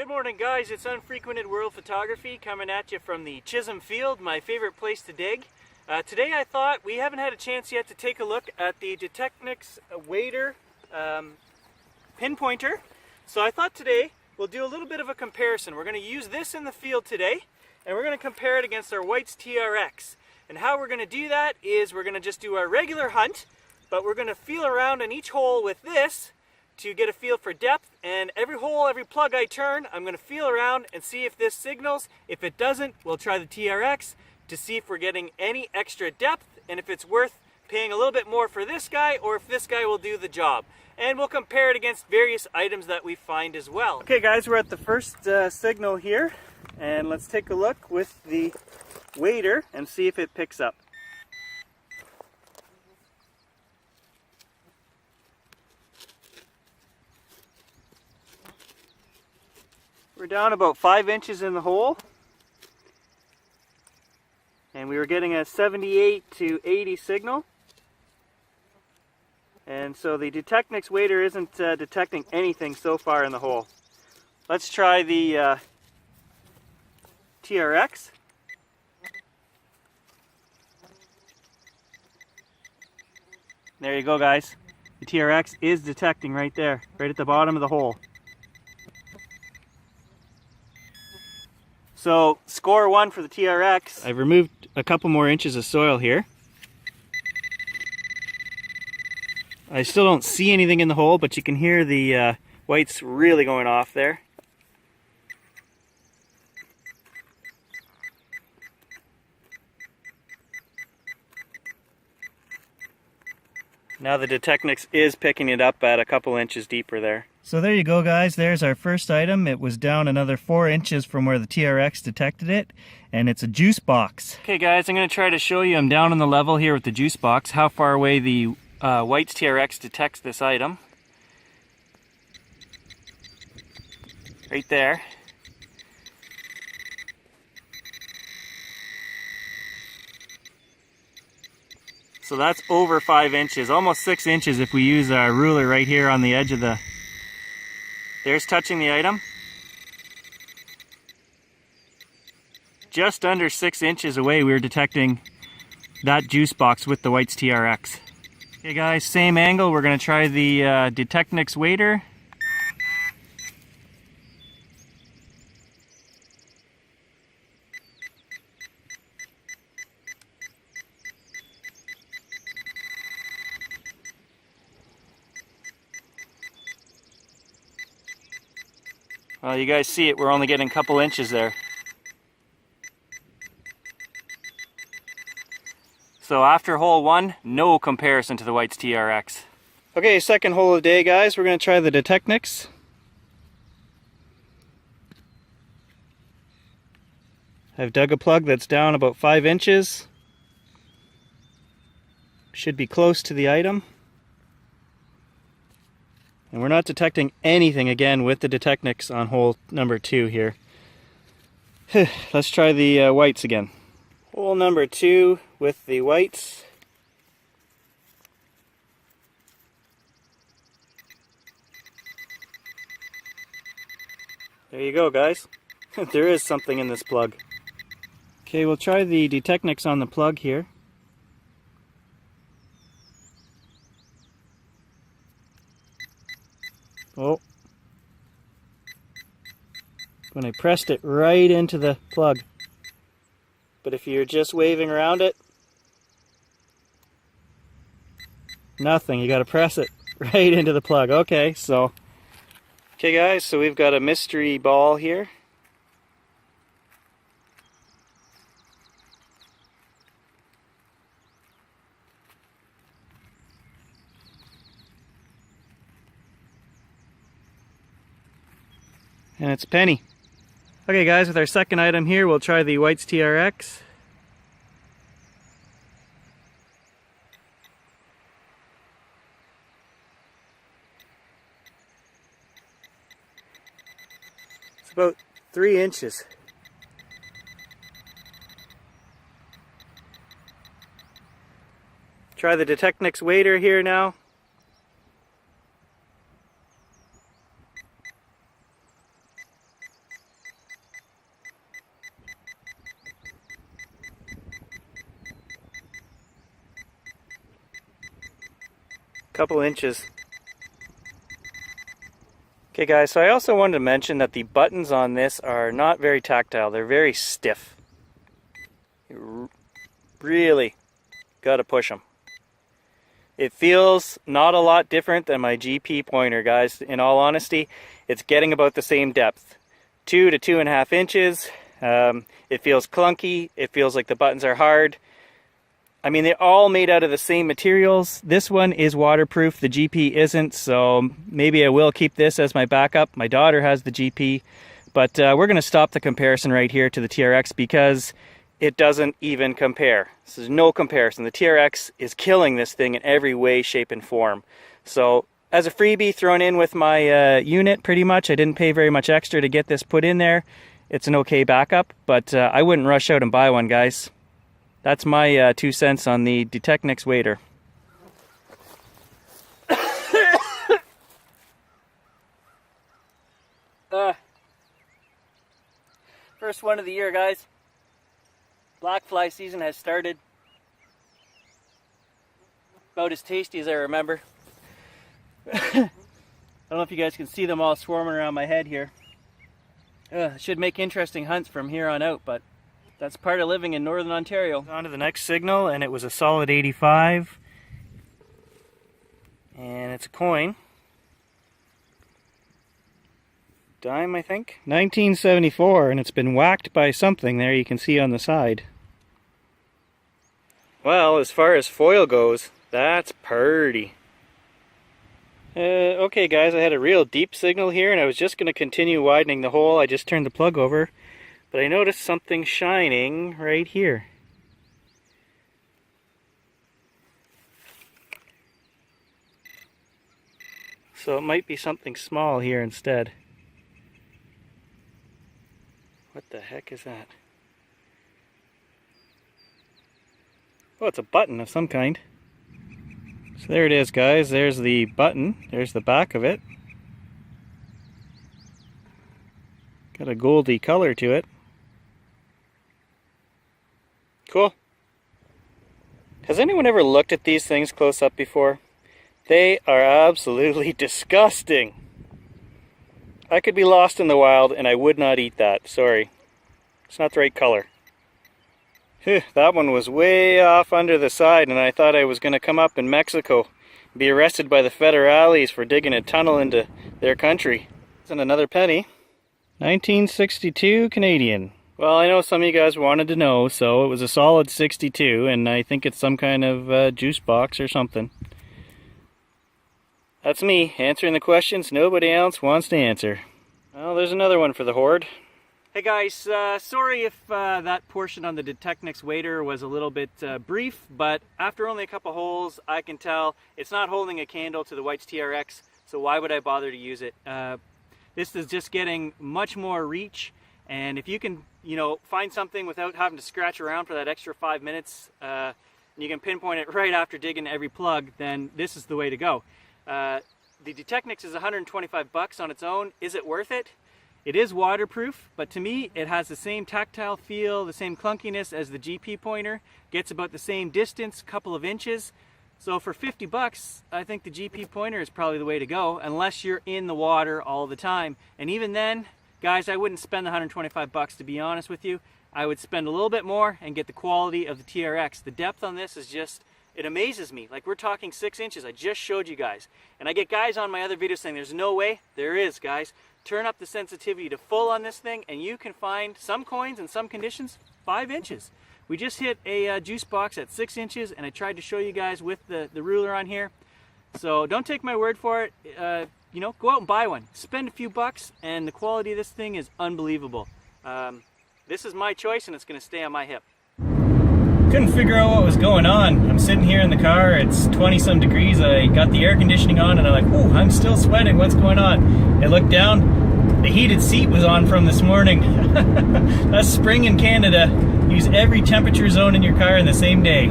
Good morning, guys. It's Unfrequented World Photography coming at you from the Chisholm Field, my favorite place to dig. Today I thought we haven't had a chance yet to take a look at the Deteknix Wader pinpointer. So I thought today we'll do a little bit of a comparison. We're going to use this in the field today, and we're going to compare it against our Whites TRX. And how we're going to do that is we're going to just do our regular hunt, but we're going to feel around in each hole with this to get a feel for depth, and every hole, every plug I turn, I'm going to feel around and see if this signals. If it doesn't, we'll try the TRX to see if we're getting any extra depth and if it's worth paying a little bit more for this guy or if this guy will do the job. And we'll compare it against various items that we find as well. Okay guys, we're at the first signal here, and let's take a look with the Wader and see if it picks up. We're down about 5 inches in the hole, and we were getting a 78 to 80 signal, and so the Deteknix Wader isn't detecting anything so far in the hole. Let's try the TRX. There you go, guys. The TRX is detecting right there, right at the bottom of the hole. So, score 1 for the TRX. I've removed a couple more inches of soil here. I still don't see anything in the hole, but you can hear the whites really going off there. Now the Deteknix is picking it up at a couple inches deeper there. So there you go, guys. There's our first item. It was down another 4 inches from where the TRX detected it, and it's a juice box. Okay guys, I'm going to try to show you, I'm down on the level here with the juice box, how far away the Whites TRX detects this item. Right there. So that's over 5 inches, almost 6 inches if we use a ruler right here on the edge of the... There's touching the item. Just under 6 inches away we were detecting that juice box with the Whites TRX. Okay guys, same angle, we're going to try the Deteknix Wader. Well, you guys see it, we're only getting a couple inches there. So after hole 1, no comparison to the Whites TRX. Okay, second hole of the day, guys. We're going to try the Deteknix. I've dug a plug that's down about 5 inches. Should be close to the item. And we're not detecting anything again with the Deteknix on hole number 2 here. Let's try the whites again. Hole number 2 with the whites. There you go, guys. There is something in this plug. Okay, we'll try the Deteknix on the plug here. Oh, when I pressed it right into the plug. But if you're just waving around it, nothing. You got to press it right into the plug. Okay, guys, so we've got a mystery ball here. And it's a penny. Okay guys, with our second item here, we'll try the Whites TRX. It's about 3 inches. Try the Deteknix Wader here now. couple inches. Okay guys, so I also wanted to mention that the buttons on this are not very tactile. They're very stiff. You really gotta push them. It feels not a lot different than my GP pointer, guys. In all honesty, it's getting about the same depth. 2 to 2.5 inches. It feels clunky. It feels like the buttons are hard. I mean, they're all made out of the same materials. This one is waterproof, the GP isn't, so maybe I will keep this as my backup. My daughter has the GP, but we're going to stop the comparison right here to the TRX because it doesn't even compare. This is no comparison. The TRX is killing this thing in every way, shape, and form. So, as a freebie thrown in with my unit, pretty much, I didn't pay very much extra to get this put in there. It's an okay backup, but I wouldn't rush out and buy one, guys. That's my 2 cents on the Deteknix Wader. First one of the year, guys. Black fly season has started. About as tasty as I remember. I don't know if you guys can see them all swarming around my head here. Should make interesting hunts from here on out, but that's part of living in Northern Ontario. On to the next signal, and it was a solid 85. And it's a coin. Dime, I think. 1974, and it's been whacked by something there you can see on the side. Well, as far as foil goes, that's purty. Okay guys, I had a real deep signal here, and I was just going to continue widening the hole. I just turned the plug over. But I noticed something shining right here. So it might be something small here instead. What the heck is that? Oh, it's a button of some kind. So there it is, guys. There's the button. There's the back of it. Got a goldy color to it. Cool. Has anyone ever looked at these things close up before? They are absolutely disgusting. I could be lost in the wild and I would not eat that. Sorry. It's not the right color. Phew, that one was way off under the side, and I thought I was going to come up in Mexico and be arrested by the federales for digging a tunnel into their country. And another penny. 1962 Canadian. Well, I know some of you guys wanted to know, so it was a solid 62, and I think it's some kind of juice box or something. That's me, answering the questions nobody else wants to answer. Well, there's another one for the horde. Hey guys, sorry if that portion on the Deteknix Wader was a little bit brief, but after only a couple holes, I can tell it's not holding a candle to the Whites TRX, so why would I bother to use it? This is just getting much more reach. And if you can, find something without having to scratch around for that extra 5 minutes, and you can pinpoint it right after digging every plug, then this is the way to go. The Deteknix is 125 bucks on its own. Is it worth it? It is waterproof, but to me, it has the same tactile feel, the same clunkiness as the GP pointer. Gets about the same distance, couple of inches. So for 50 bucks, I think the GP pointer is probably the way to go, unless you're in the water all the time. And even then, guys, I wouldn't spend the 125 bucks, to be honest with you. I would spend a little bit more and get the quality of the TRX. The depth on this is just, it amazes me. Like, we're talking 6 inches. I just showed you guys. And I get guys on my other videos saying there's no way. There is, guys. Turn up the sensitivity to full on this thing, and you can find some coins in some conditions 5 inches. We just hit a juice box at 6 inches, and I tried to show you guys with the ruler on here. So don't take my word for it. Go out and buy one. Spend a few bucks, and the quality of this thing is unbelievable. This is my choice, and it's going to stay on my hip. Couldn't figure out what was going on. I'm sitting here in the car. It's 20-some degrees. I got the air conditioning on, and I'm like, "Ooh, I'm still sweating. What's going on?" I looked down. The heated seat was on from this morning. That's spring in Canada. Use every temperature zone in your car in the same day.